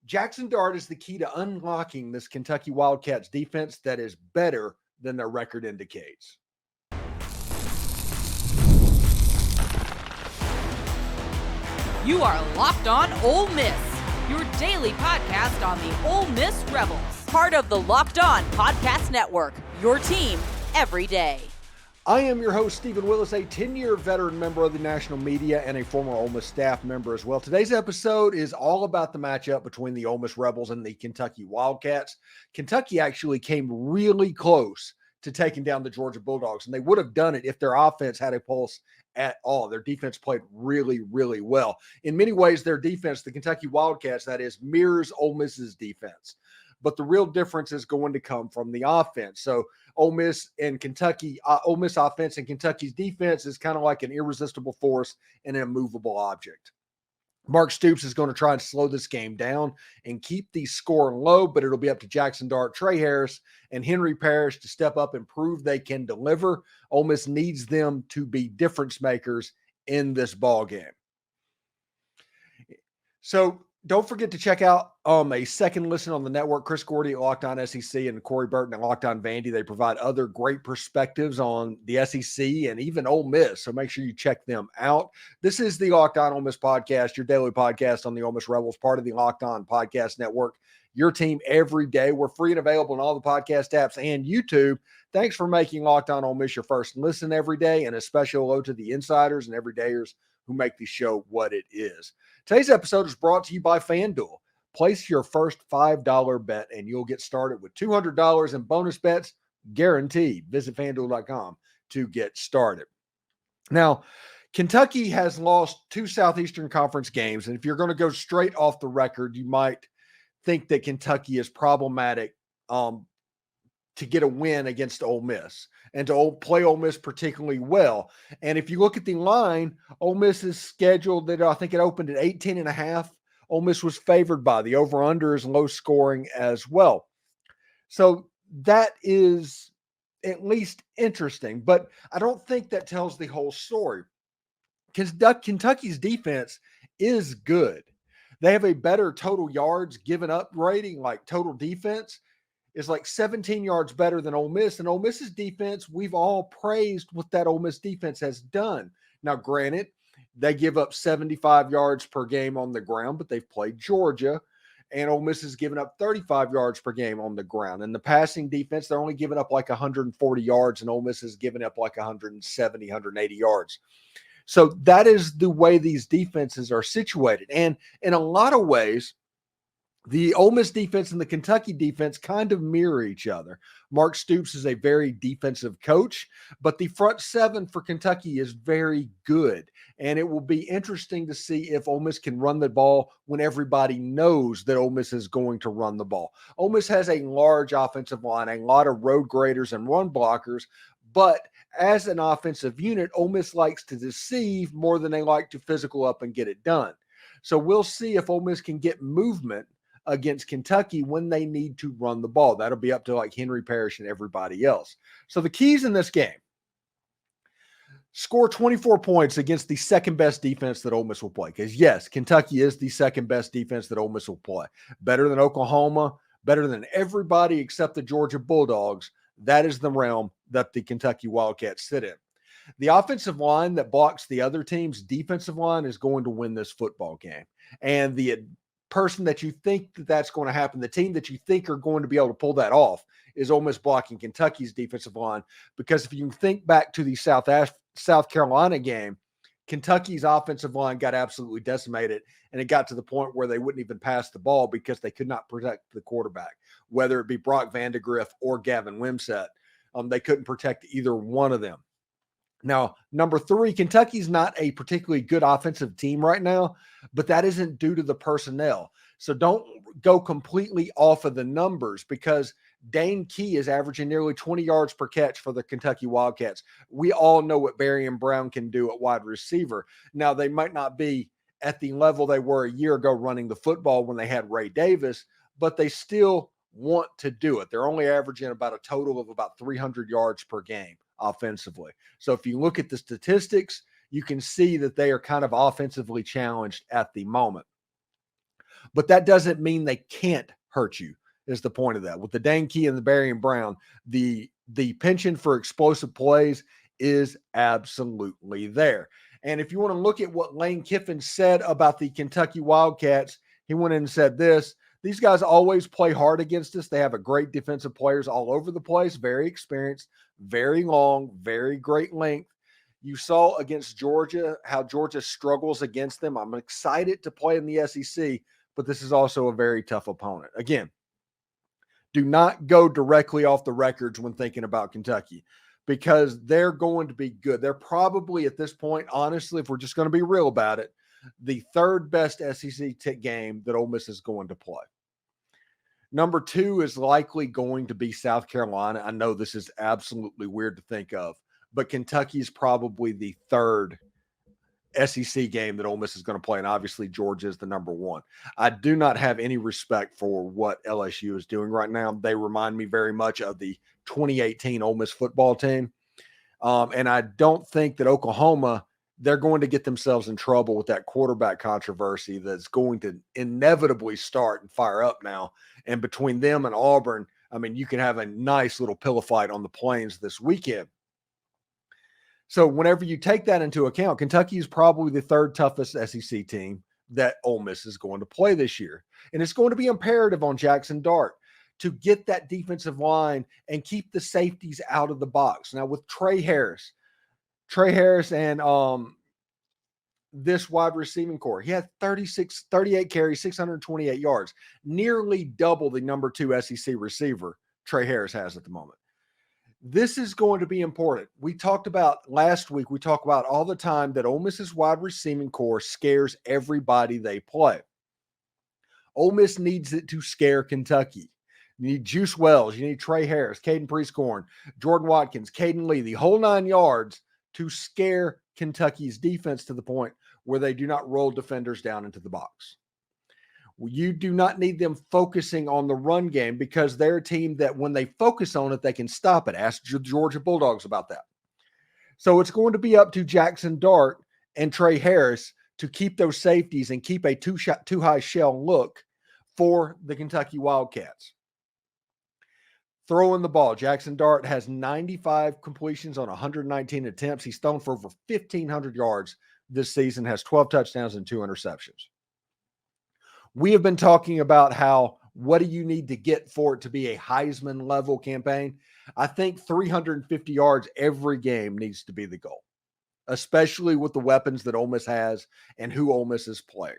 Jaxson Dart is the key to unlocking this Kentucky Wildcats defense that is better than their record indicates. You are Locked On Ole Miss, your daily podcast on the Ole Miss Rebels. Part of the Locked On Podcast Network, your team every day. I am your host, Steven Willis, a 10-year veteran member of the national media and a former Ole Miss staff member as well. Today's episode is all about the matchup between the Ole Miss Rebels and the Kentucky Wildcats. Kentucky actually came really close to taking down the Georgia Bulldogs, and they would have done it if their offense had a pulse at all. Their defense played really, really well. In many ways, their defense, the Kentucky Wildcats, that is, mirrors Ole Miss's defense. But the real difference is going to come from the offense. So Ole Miss and Kentucky, Ole Miss offense and Kentucky's defense is kind of like an irresistible force and an immovable object. Mark Stoops is going to try and slow this game down and keep the score low, but it'll be up to Jaxson Dart, Trey Harris, and Henry Parrish to step up and prove they can deliver. Ole Miss needs them to be difference makers in this ball game. So don't forget to check out a second listen on the network. Chris Gordy at Locked On SEC and Corey Burton at Locked On Vandy. They provide other great perspectives on the SEC and even Ole Miss, so make sure you check them out. This is the Locked On Ole Miss podcast, your daily podcast on the Ole Miss Rebels, part of the Locked On Podcast Network, your team every day. We're free and available on all the podcast apps and YouTube. Thanks for making Locked On Ole Miss your first listen every day, and a special hello to the insiders and everydayers who make the show what it is. Today's episode is brought to you by FanDuel. Place your first $5 bet and you'll get started with $200 in bonus bets guaranteed. Visit FanDuel.com to get started. Now, Kentucky has lost 2 Southeastern Conference games, and if you're going to go straight off the record, you might think that Kentucky is problematic to get a win against Ole Miss and to play Ole Miss particularly well. And if you look at the line, Ole Miss is scheduled that I think it opened at 18.5. Ole Miss was favored by. The over-under is low scoring as well. So that is at least interesting, but I don't think that tells the whole story. Kentucky's defense is good. They have a better total yards given up rating, like total defense is like 17 yards better than Ole Miss. And Ole Miss's defense, we've all praised what that Ole Miss defense has done. Now, granted, they give up 75 yards per game on the ground, but they've played Georgia, and Ole Miss has given up 35 yards per game on the ground. And the passing defense, they're only giving up like 140 yards, and Ole Miss has given up like 170, 180 yards. So that is the way these defenses are situated. And in a lot of ways, the Ole Miss defense and the Kentucky defense kind of mirror each other. Mark Stoops is a very defensive coach, but the front seven for Kentucky is very good. And it will be interesting to see if Ole Miss can run the ball when everybody knows that Ole Miss is going to run the ball. Ole Miss has a large offensive line, a lot of road graders and run blockers, but as an offensive unit, Ole Miss likes to deceive more than they like to physical up and get it done. So we'll see if Ole Miss can get movement against Kentucky when they need to run the ball. That'll be up to like Henry Parrish and everybody else. So the keys in this game: score 24 points against the second best defense that Ole Miss will play. Because yes, Kentucky is the second best defense that Ole Miss will play. Better than Oklahoma, better than everybody except the Georgia Bulldogs. That is the realm that the Kentucky Wildcats sit in. The offensive line that blocks the other team's defensive line is going to win this football game. And the person that you think that's going to happen, the team that you think are going to be able to pull that off, is Ole Miss blocking Kentucky's defensive line. Because if you think back to the South Carolina game, Kentucky's offensive line got absolutely decimated, and it got to the point where they wouldn't even pass the ball because they could not protect the quarterback, whether it be Brock Vandagriff or Gavin Wimsatt. They couldn't protect either one of them. Now, number 3, Kentucky's not a particularly good offensive team right now, but that isn't due to the personnel. So don't go completely off of the numbers, because Dane Key is averaging nearly 20 yards per catch for the Kentucky Wildcats. We all know what Barryon Brown can do at wide receiver. Now, they might not be at the level they were a year ago running the football when they had Ray Davis, but they still want to do it. They're only averaging about a total of about 300 yards per game offensively. So if you look at the statistics, you can see that they are kind of offensively challenged at the moment. but that doesn't mean they can't hurt you, is the point of that. With the Dane Key and the Barryon Brown, the penchant for explosive plays is absolutely there. And if you want to look at what Lane Kiffin said about the Kentucky Wildcats, he went in and said this: these guys always play hard against us. They have a great defensive players all over the place, very experienced, very long, very great length. You saw against Georgia how Georgia struggles against them. I'm excited to play in the SEC, but this is also a very tough opponent. Again, do not go directly off the records when thinking about Kentucky, because they're going to be good. They're probably at this point, honestly, if we're just going to be real about it, the third best SEC game that Ole Miss is going to play. Number 2 is likely going to be South Carolina. I know this is absolutely weird to think of, but Kentucky is probably the third SEC game that Ole Miss is going to play, and obviously Georgia is the number 1. I do not have any respect for what LSU is doing right now. They remind me very much of the 2018 Ole Miss football team, and I don't think that Oklahoma, they're going to get themselves in trouble with that quarterback controversy that's going to inevitably start and fire up now. And between them and Auburn, I mean, you can have a nice little pillow fight on the plains this weekend. So whenever you take that into account, Kentucky is probably the third toughest SEC team that Ole Miss is going to play this year. And it's going to be imperative on Jaxson Dart to get that defensive line and keep the safeties out of the box. Now with Trey Harris and this wide receiving core, he had 38 carries, 628 yards, nearly double the number 2 SEC receiver Trey Harris has at the moment. This is going to be important. We talked about last week, we talk about all the time that Ole Miss's wide receiving core scares everybody they play. Ole Miss needs it to scare Kentucky. You need Juice Wells, you need Trey Harris, Caden Prieskorn, Jordan Watkins, Caden Lee, the whole 9 yards to scare Kentucky's defense to the point where they do not roll defenders down into the box. You do not need them focusing on the run game, because they're a team that when they focus on it, they can stop it. Ask the Georgia Bulldogs about that. So it's going to be up to Jaxson Dart and Trey Harris to keep those safeties and keep a too high shell look for the Kentucky Wildcats. Throwing the ball, Jaxson Dart has 95 completions on 119 attempts. He's thrown for over 1,500 yards this season, has 12 touchdowns and 2 interceptions. We have been talking about how, what do you need to get for it to be a Heisman level campaign? I think 350 yards every game needs to be the goal, especially with the weapons that Ole Miss has and who Ole Miss is playing.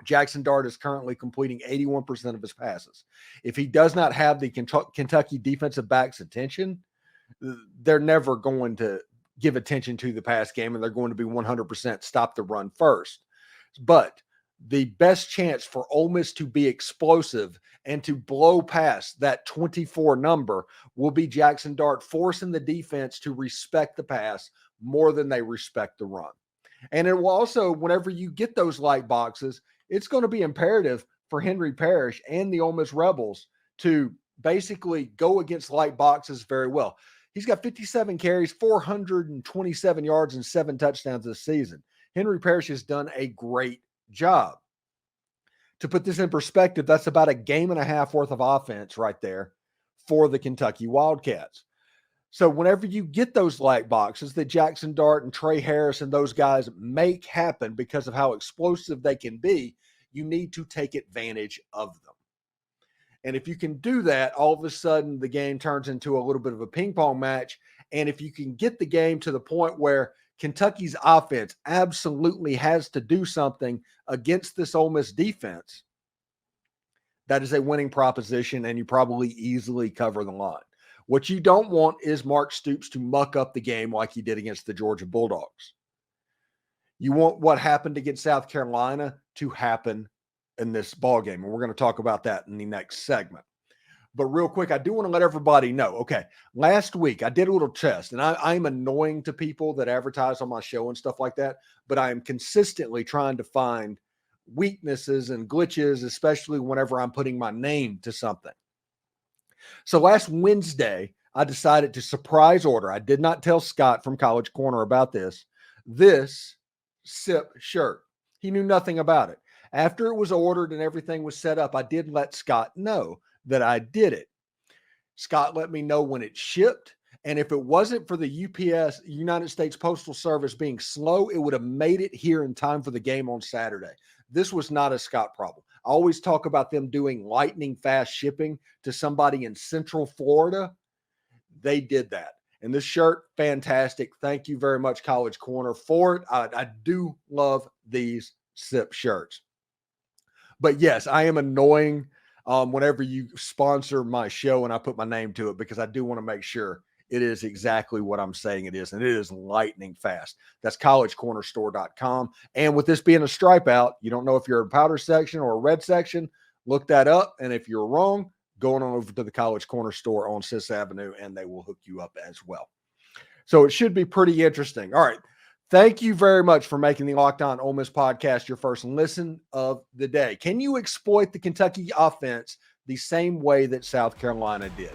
Jaxson Dart is currently completing 81% of his passes. If he does not have the Kentucky defensive backs' attention, they're never going to give attention to the pass game, and they're going to be 100% stop the run first. But the best chance for Ole Miss to be explosive and to blow past that 24 number will be Jaxson Dart forcing the defense to respect the pass more than they respect the run. And it will also, whenever you get those light boxes, it's going to be imperative for Henry Parrish and the Ole Miss Rebels to basically go against light boxes very well. He's got 57 carries, 427 yards, and 7 touchdowns this season. Henry Parrish has done a great job. To put this in perspective, that's about a game and a half worth of offense right there for the Kentucky Wildcats. So whenever you get those light boxes that Jaxson Dart and Trey Harris and those guys make happen because of how explosive they can be, you need to take advantage of them. And if you can do that, all of a sudden the game turns into a little bit of a ping pong match. And if you can get the game to the point where Kentucky's offense absolutely has to do something against this Ole Miss defense, that is a winning proposition, and you probably easily cover the line. What you don't want is Mark Stoops to muck up the game like he did against the Georgia Bulldogs. You want what happened against South Carolina to happen in this ballgame, and we're going to talk about that in the next segment. But real quick, I do want to let everybody know, okay, last week I did a little test, and I'm annoying to people that advertise on my show and stuff like that, but I am consistently trying to find weaknesses and glitches, especially whenever I'm putting my name to something. So last Wednesday, I decided to surprise order. I did not tell Scott from College Corner about this SIP shirt. He knew nothing about it. After it was ordered and everything was set up, I did let Scott know that I did it. Scott let me know when it shipped. And if it wasn't for the UPS, United States Postal Service, being slow, it would have made it here in time for the game on Saturday. This was not a Scott problem. I always talk about them doing lightning fast shipping to somebody in Central Florida. They did that. And this shirt, fantastic. Thank you very much, College Corner, for it. I do love these SIP shirts. But yes, I am annoying whenever you sponsor my show and I put my name to it, because I do want to make sure it is exactly what I'm saying it is, and it is lightning fast. That's collegecornerstore.com. And with this being a stripe out, you don't know if you're a powder section or a red section, look that up. And if you're wrong, go on over to the College Corner store on 6th Avenue, and they will hook you up as well. So it should be pretty interesting. All right. Thank you very much for making the Locked On Ole Miss podcast your first listen of the day. Can you exploit the Kentucky offense the same way that South Carolina did?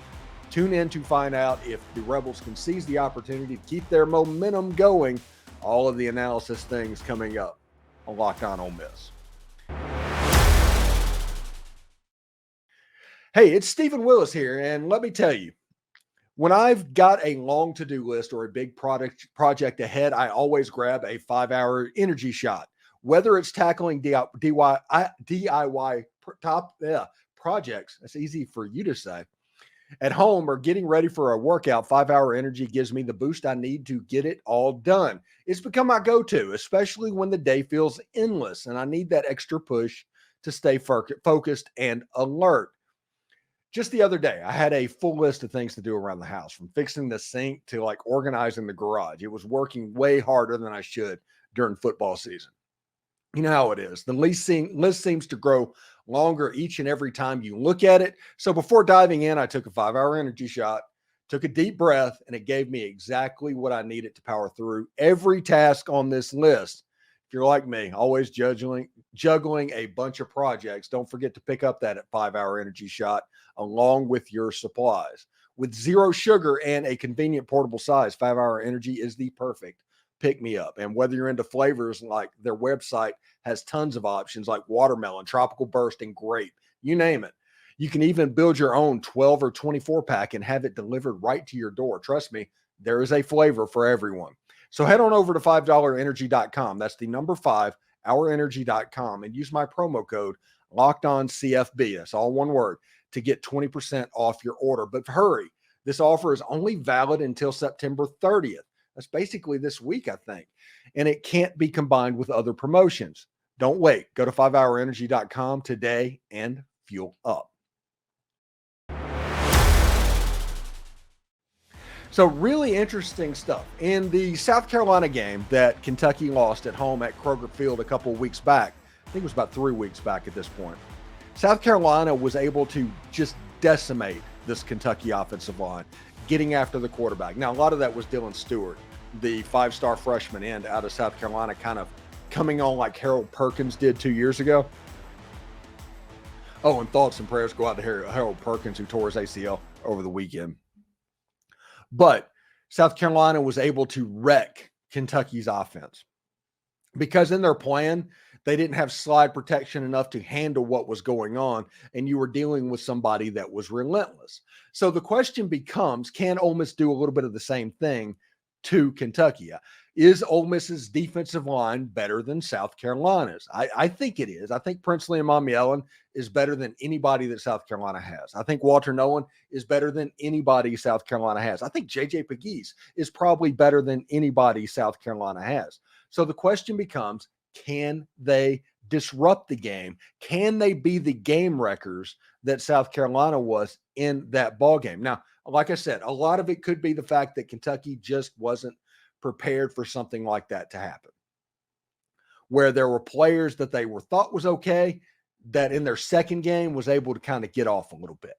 Tune in to find out if the Rebels can seize the opportunity to keep their momentum going. All of the analysis things coming up on Locked On Ole Miss. Hey, it's Steven Willis here, and let me tell you, when I've got a long to-do list or a big project ahead, I always grab a 5-hour energy shot. Whether it's tackling DIY projects, that's easy for you to say, at home, or getting ready for a workout, 5-hour energy gives me the boost I need to get it all done. It's become my go-to, especially when the day feels endless and I need that extra push to stay focused and alert. Just the other day, I had a full list of things to do around the house, from fixing the sink to like organizing the garage. It was working way harder than I should during football season. You know how it is. The list seems to grow longer each and every time you look at it. So before diving in, I took a 5-hour energy shot, took a deep breath, and it gave me exactly what I needed to power through every task on this list. If you're like me, always juggling a bunch of projects, don't forget to pick up that 5-hour energy shot along with your supplies. With zero sugar and a convenient portable size, 5-hour energy is the perfect pick me up. And whether you're into flavors, like their website has tons of options like watermelon, tropical burst, and grape, you name it. You can even build your own 12 or 24 pack and have it delivered right to your door. Trust me, there is a flavor for everyone. So head on over to $5energy.com. That's the number 5hourenergy.com, and use my promo code LOCKEDONCFB. That's all one word, to get 20% off your order. But hurry, this offer is only valid until September 30th. That's basically this week, I think. And it can't be combined with other promotions. Don't wait. Go to 5hourenergy.com today and fuel up. So really interesting stuff. In the South Carolina game that Kentucky lost at home at Kroger Field a couple of weeks back, I think it was about 3 weeks back at this point, South Carolina was able to just decimate this Kentucky offensive line, getting after the quarterback. Now, a lot of that was Dylan Stewart, the 5-star freshman end out of South Carolina, kind of coming on like Harold Perkins did 2 years ago. Oh, and thoughts and prayers go out to Harold Perkins, who tore his ACL over the weekend. But South Carolina was able to wreck Kentucky's offense because in their plan, they didn't have slide protection enough to handle what was going on, and you were dealing with somebody that was relentless. So the question becomes, can Ole Miss do a little bit of the same thing to Kentucky? Is Ole Miss's defensive line better than South Carolina's? I think it is. I think Princely Amuelua is better than anybody that South Carolina has. I think Walter Nolan is better than anybody South Carolina has. I think J.J. Pegues is probably better than anybody South Carolina has. So the question becomes, can they disrupt the game? Can they be the game wreckers that South Carolina was in that ball game? Now, like I said, a lot of it could be the fact that Kentucky just wasn't prepared for something like that to happen, where there were players that they were thought was okay, that in their second game was able to kind of get off a little bit.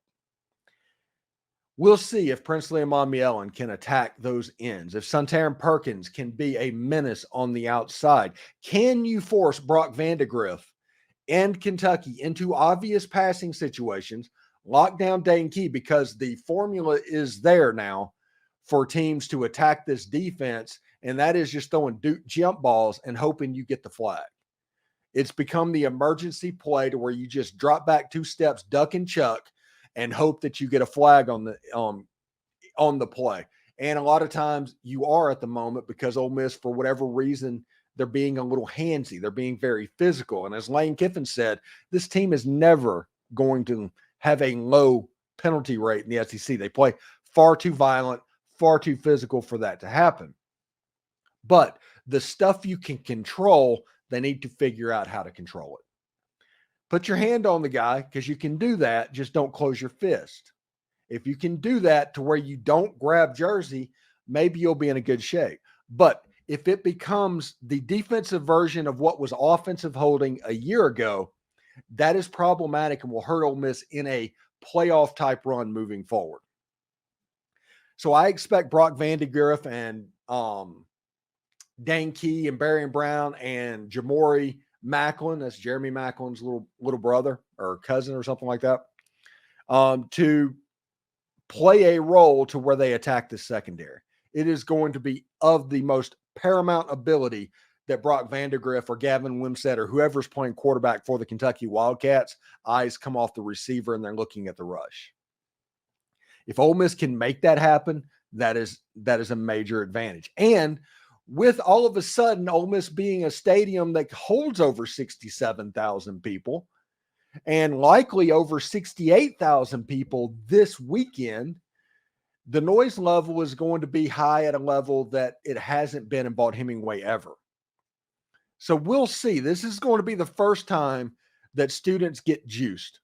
We'll see if Princely Amuelua can attack those ends, if Suntarine Perkins can be a menace on the outside. Can you force Brock Vandagriff and Kentucky into obvious passing situations, lock down Dane Key, because the formula is there now for teams to attack this defense, and that is just throwing jump balls and hoping you get the flag. It's become the emergency play to where you just drop back 2 steps, duck and chuck, and hope that you get a flag on the play. And a lot of times you are at the moment because Ole Miss, for whatever reason, they're being a little handsy. They're being very physical. And as Lane Kiffin said, this team is never going to have a low penalty rate in the SEC. They play far too violent, far too physical for that to happen. But the stuff you can control, they need to figure out how to control it. Put your hand on the guy because you can do that. Just don't close your fist. If you can do that to where you don't grab jersey, maybe you'll be in a good shape. But if it becomes the defensive version of what was offensive holding a year ago, that is problematic and will hurt Ole Miss in a playoff type run moving forward. So I expect Brock Vandagriff and Dane Key and Barryon Brown and Jamori Macklin, that's Jeremy Macklin's little brother or cousin or something like that, to play a role to where they attack the secondary. It is going to be of the most paramount ability that Brock Vandagriff or Gavin Wimsatt or whoever's playing quarterback for the Kentucky Wildcats, eyes come off the receiver and they're looking at the rush. If Ole Miss can make that happen, that is a major advantage. And with all of a sudden Ole Miss being a stadium that holds over 67,000 people and likely over 68,000 people this weekend, the noise level is going to be high at a level that it hasn't been in Vaught-Hemingway ever. So we'll see. This is going to be the first time that students get juiced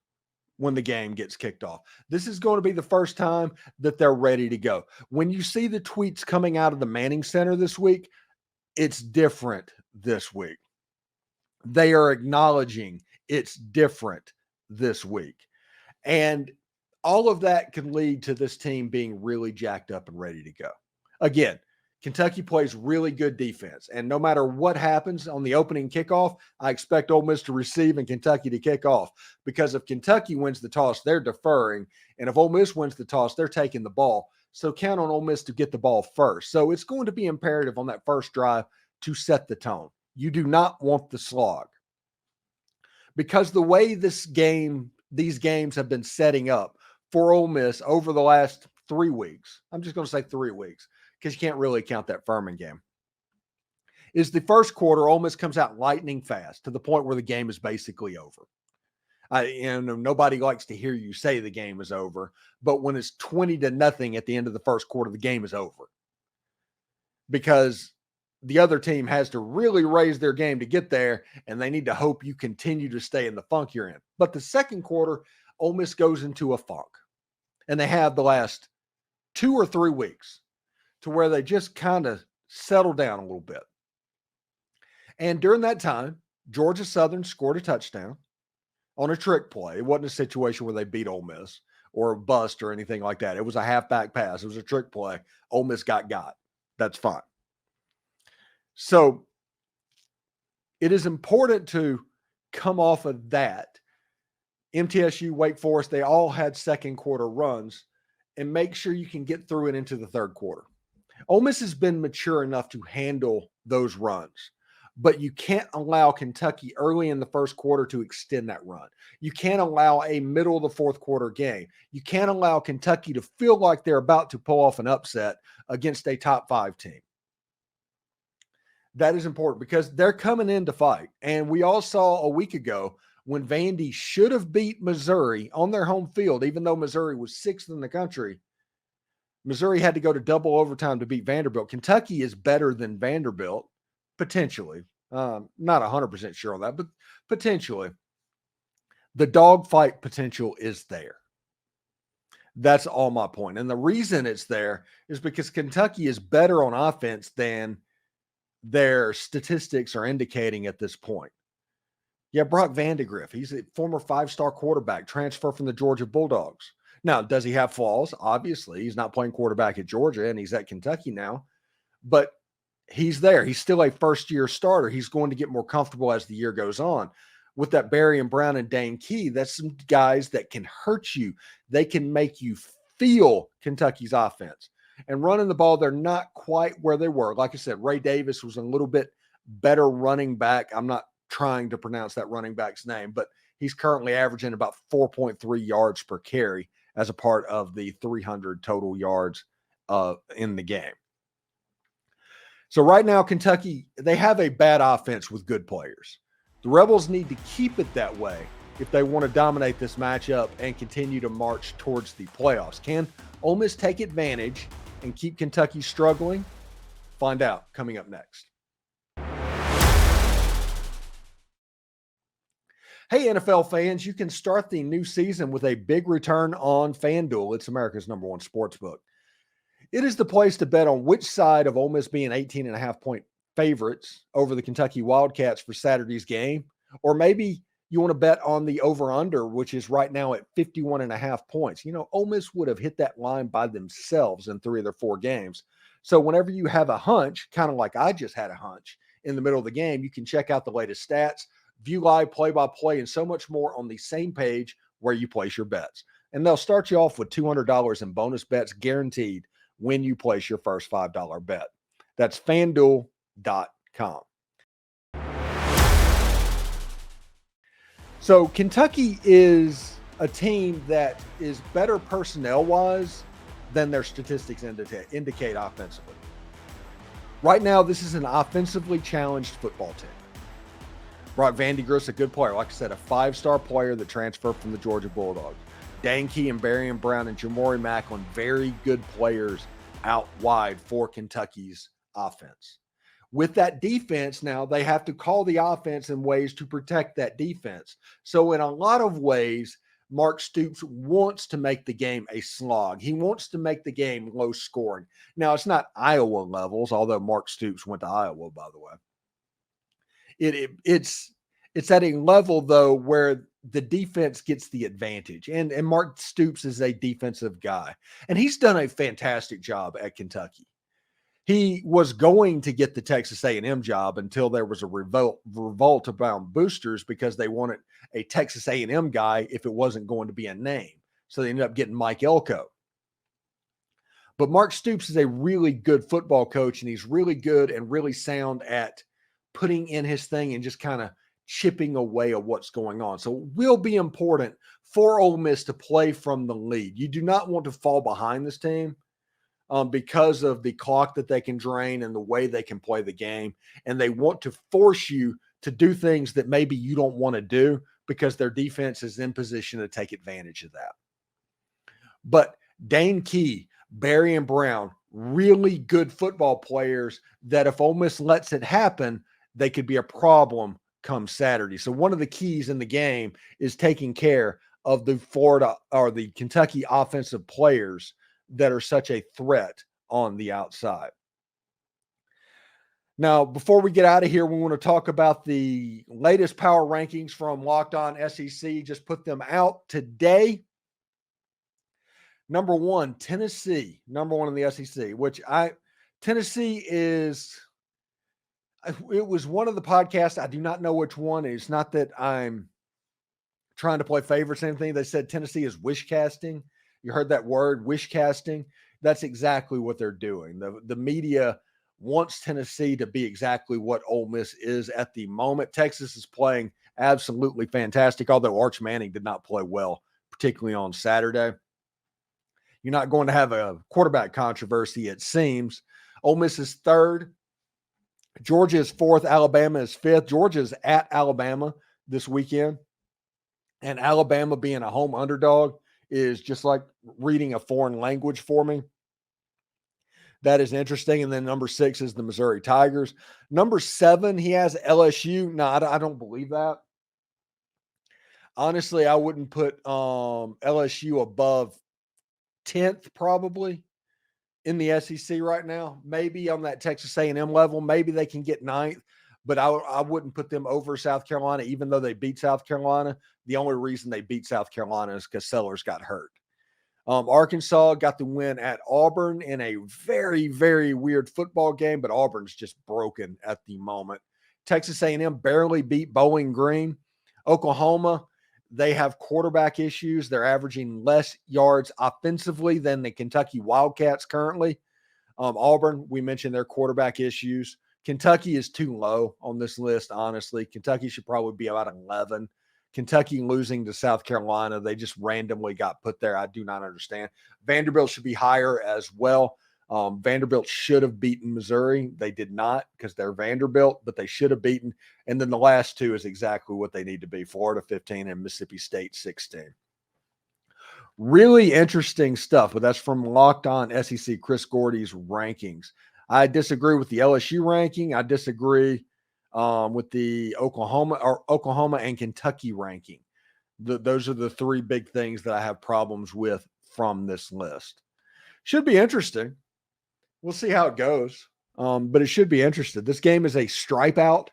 when the game gets kicked off. This is going to be the first time that they're ready to go. When you see the tweets coming out of the Manning Center this week, it's different this week. They are acknowledging it's different this week. And all of that can lead to this team being really jacked up and ready to go. Again, Kentucky plays really good defense. And no matter what happens on the opening kickoff, I expect Ole Miss to receive and Kentucky to kick off. Because if Kentucky wins the toss, they're deferring. And if Ole Miss wins the toss, they're taking the ball. So count on Ole Miss to get the ball first. So it's going to be imperative on that first drive to set the tone. You do not want the slog. Because the way these games have been setting up for Ole Miss over the last 3 weeks, I'm just going to say 3 weeks, because you can't really count that Furman game, is the first quarter, Ole Miss comes out lightning fast to the point where the game is basically over. Nobody likes to hear you say the game is over, but when it's 20-0 at the end of the first quarter, the game is over. Because the other team has to really raise their game to get there, and they need to hope you continue to stay in the funk you're in. But the second quarter, Ole Miss goes into a funk, and they have the last 2 or 3 weeks to where they just kind of settle down a little bit. And during that time, Georgia Southern scored a touchdown on a trick play. It wasn't a situation where they beat Ole Miss or a bust or anything like that. It was a halfback pass. It was a trick play. Ole Miss got. That's fine. So it is important to come off of that. MTSU, Wake Forest, they all had second quarter runs, and make sure you can get through it into the third quarter. Ole Miss has been mature enough to handle those runs, but you can't allow Kentucky early in the first quarter to extend that run. You can't allow a middle of the fourth quarter game. You can't allow Kentucky to feel like they're about to pull off an upset against a top 5 team. That is important because they're coming in to fight. And we all saw a week ago when Vandy should have beat Missouri on their home field, even though Missouri was 6th in the country. Missouri had to go to double overtime to beat Vanderbilt. Kentucky is better than Vanderbilt, potentially. Not 100% sure on that, but potentially. The dogfight potential is there. That's all my point. And the reason it's there is because Kentucky is better on offense than their statistics are indicating at this point. Yeah, Brock Vandagriff, he's a former 5-star quarterback, transfer from the Georgia Bulldogs. Now, does he have flaws? Obviously, he's not playing quarterback at Georgia, and he's at Kentucky now. But he's there. He's still a first-year starter. He's going to get more comfortable as the year goes on. With that Barryon Brown and Dane Key, that's some guys that can hurt you. They can make you feel Kentucky's offense. And running the ball, they're not quite where they were. Like I said, Ray Davis was a little bit better running back. I'm not trying to pronounce that running back's name, but he's currently averaging about 4.3 yards per carry as a part of the 300 total yards in the game. So right now, Kentucky, they have a bad offense with good players. The Rebels need to keep it that way if they want to dominate this matchup and continue to march towards the playoffs. Can Ole Miss take advantage and keep Kentucky struggling? Find out coming up next. Hey, NFL fans, you can start the new season with a big return on FanDuel. It's America's #1 sportsbook. It is the place to bet on which side of Ole Miss being 18.5-point favorites over the Kentucky Wildcats for Saturday's game. Or maybe you want to bet on the over-under, which is right now at 51.5 points. You know, Ole Miss would have hit that line by themselves in 3 of their 4 games. So whenever you have a hunch, kind of like I just had a hunch in the middle of the game, you can check out the latest stats, view live play-by-play, and so much more on the same page where you place your bets. And they'll start you off with $200 in bonus bets guaranteed when you place your first $5 bet. That's FanDuel.com. So Kentucky is a team that is better personnel-wise than their statistics indicate offensively. Right now, this is an offensively challenged football team. Brock Vandagriff's a good player. Like I said, a 5-star player that transferred from the Georgia Bulldogs. Dane Key and Barryon Brown and Jamori Macklin, very good players out wide for Kentucky's offense. With that defense now, they have to call the offense in ways to protect that defense. So in a lot of ways, Mark Stoops wants to make the game a slog. He wants to make the game low scoring. Now, it's not Iowa levels, although Mark Stoops went to Iowa, by the way. It's at a level, though, where the defense gets the advantage. And Mark Stoops is a defensive guy. And he's done a fantastic job at Kentucky. He was going to get the Texas A&M job until there was a revolt about boosters because they wanted a Texas A&M guy if it wasn't going to be a name. So they ended up getting Mike Elko. But Mark Stoops is a really good football coach, and he's really good and really sound at putting in his thing and just kind of chipping away at what's going on. So it will be important for Ole Miss to play from the lead. You do not want to fall behind this team because of the clock that they can drain and the way they can play the game. And they want to force you to do things that maybe you don't want to do because their defense is in position to take advantage of that. But Dane Key, Barryon Brown, really good football players that if Ole Miss lets it happen, they could be a problem come Saturday. So one of the keys in the game is taking care of the Florida or the Kentucky offensive players that are such a threat on the outside. Now, before we get out of here, we want to talk about the latest power rankings from Locked On SEC. Just put them out today. Number 1, Tennessee, number 1 in the SEC, Tennessee is, it was one of the podcasts. I do not know which one. It's not that I'm trying to play favorites or anything. They said Tennessee is wish casting. You heard that word, wish casting. That's exactly what they're doing. The media wants Tennessee to be exactly what Ole Miss is at the moment. Texas is playing absolutely fantastic, although Arch Manning did not play well, particularly on Saturday. You're not going to have a quarterback controversy, it seems. Ole Miss is 3rd. Georgia is 4th. Alabama is 5th. Georgia is at Alabama this weekend. And Alabama being a home underdog is just like reading a foreign language for me. That is interesting. And then number 6 is the Missouri Tigers. Number 7, he has LSU. No, I don't believe that. Honestly, I wouldn't put LSU above 10th probably in the SEC right now. Maybe on that Texas A&M level, maybe they can get 9th, but I wouldn't put them over South Carolina, even though they beat South Carolina. The only reason they beat South Carolina is because Sellers got hurt. Arkansas got the win at Auburn in a very, very weird football game, but Auburn's just broken at the moment. Texas A&M barely beat Bowling Green. Oklahoma, they have quarterback issues. They're averaging less yards offensively than the Kentucky Wildcats currently. Auburn, we mentioned their quarterback issues. Kentucky is too low on this list, honestly. Kentucky should probably be about 11. Kentucky losing to South Carolina, they just randomly got put there. I do not understand. Vanderbilt should be higher as well. Vanderbilt should have beaten Missouri. They did not because they're Vanderbilt, but they should have beaten. And then the last two is exactly what they need to be. Florida 15 and Mississippi State 16. Really interesting stuff, but that's from Locked On SEC, Chris Gordy's rankings. I disagree with the LSU ranking. I disagree with the Oklahoma and Kentucky ranking. Those are the three big things that I have problems with from this list. Should be interesting. We'll see how it goes, but it should be interesting. This game is a stripe out.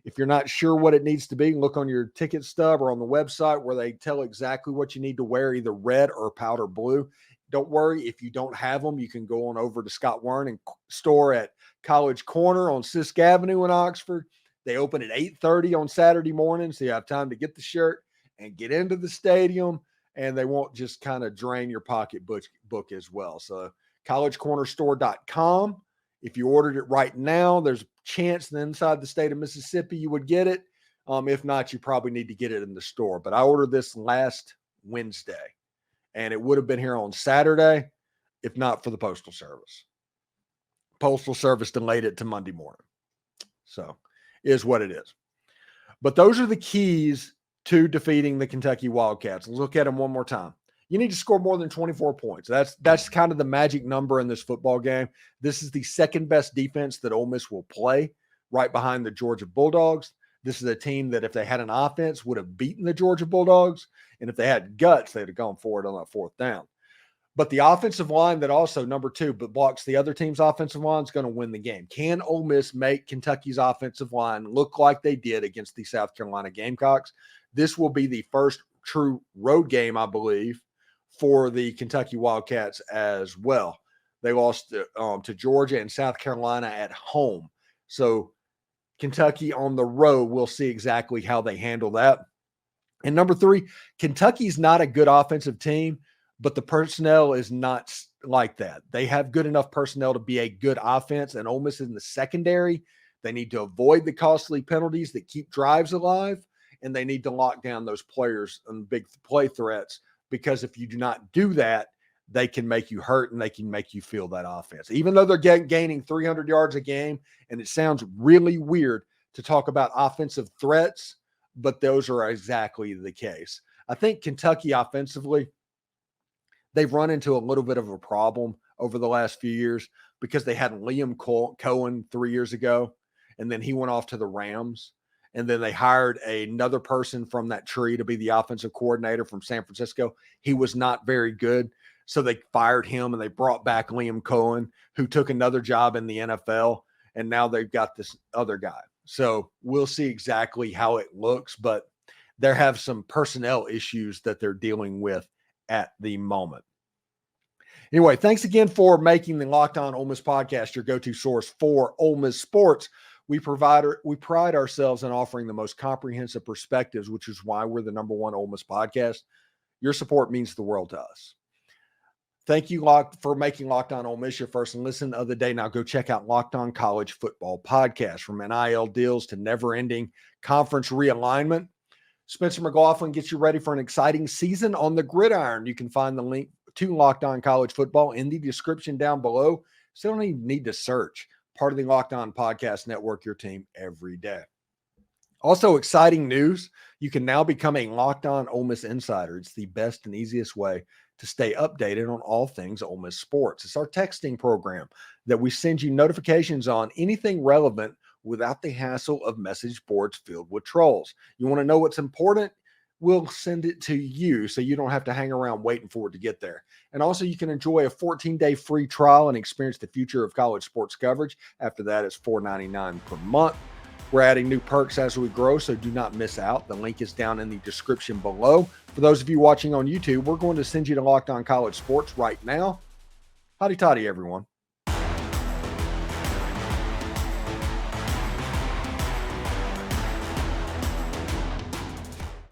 If you're not sure what it needs to be, look on your ticket stub or on the website where they tell exactly what you need to wear, either red or powder blue. Don't worry, if you don't have them, you can go on over to Scott Werning store at College Corner on Sisk Avenue in Oxford. They open at 8:30 on Saturday morning, so you have time to get the shirt and get into the stadium, and they won't just kind of drain your pocketbook as well. So collegecornerstore.com. If you ordered it right now, there's a chance that inside the state of Mississippi you would get it. If not, you probably need to get it in the store. But I ordered this last Wednesday, and it would have been here on Saturday if not for the Postal Service. Postal Service delayed it to Monday morning. So is what it is. But those are the keys to defeating the Kentucky Wildcats. Let's look at them one more time. You need to score more than 24 points. That's kind of the magic number in this football game. This is the second best defense that Ole Miss will play, right behind the Georgia Bulldogs. This is a team that if they had an offense would have beaten the Georgia Bulldogs, and if they had guts, they'd have gone for it on that fourth down. But the offensive line that also, number two, but blocks the other team's offensive line is going to win the game. Can Ole Miss make Kentucky's offensive line look like they did against the South Carolina Gamecocks? This will be the first true road game, I believe, for the Kentucky Wildcats as well. They lost to Georgia and South Carolina at home. So Kentucky on the road, we'll see exactly how they handle that. And number three, Kentucky's not a good offensive team, but the personnel is not like that. They have good enough personnel to be a good offense, and Ole Miss in the secondary, they need to avoid the costly penalties that keep drives alive, and they need to lock down those players and big play threats, because if you do not do that, they can make you hurt and they can make you feel that offense. Even though they're gaining 300 yards a game, and it sounds really weird to talk about offensive threats, but those are exactly the case. I think Kentucky offensively, they've run into a little bit of a problem over the last few years because they had Liam Cohen 3 years ago, and then he went off to the Rams. And then they hired another person from that tree to be the offensive coordinator from San Francisco. He was not very good. So they fired him and they brought back Liam Cohen, who took another job in the NFL. And now they've got this other guy. So we'll see exactly how it looks, but they have some personnel issues that they're dealing with at the moment. Anyway, thanks again for making the Locked On Ole Miss podcast your go-to source for Ole Miss sports. We pride ourselves in offering the most comprehensive perspectives, which is why we're the number one Ole Miss podcast. Your support means the world to us. Thank you, for making Locked On Ole Miss your first listen of the day. Now go check out Locked On College Football Podcast. From NIL deals to never-ending conference realignment, Spencer McLaughlin gets you ready for an exciting season on the gridiron. You can find the link to Locked On College Football in the description down below. So you don't even need to search. Part of the Locked On Podcast Network, your team every day. Also, exciting news. You can now become a Locked On Ole Miss Insider. It's the best and easiest way to stay updated on all things Ole Miss sports. It's our texting program that we send you notifications on anything relevant without the hassle of message boards filled with trolls. You want to know what's important? We'll send it to you so you don't have to hang around waiting for it to get there. And also, you can enjoy a 14-day free trial and experience the future of college sports coverage. After that, it's $4.99 per month. We're adding new perks as we grow, so do not miss out. The link is down in the description below. For those of you watching on YouTube, we're going to send you to Locked On College Sports right now. Howdy toddy, everyone.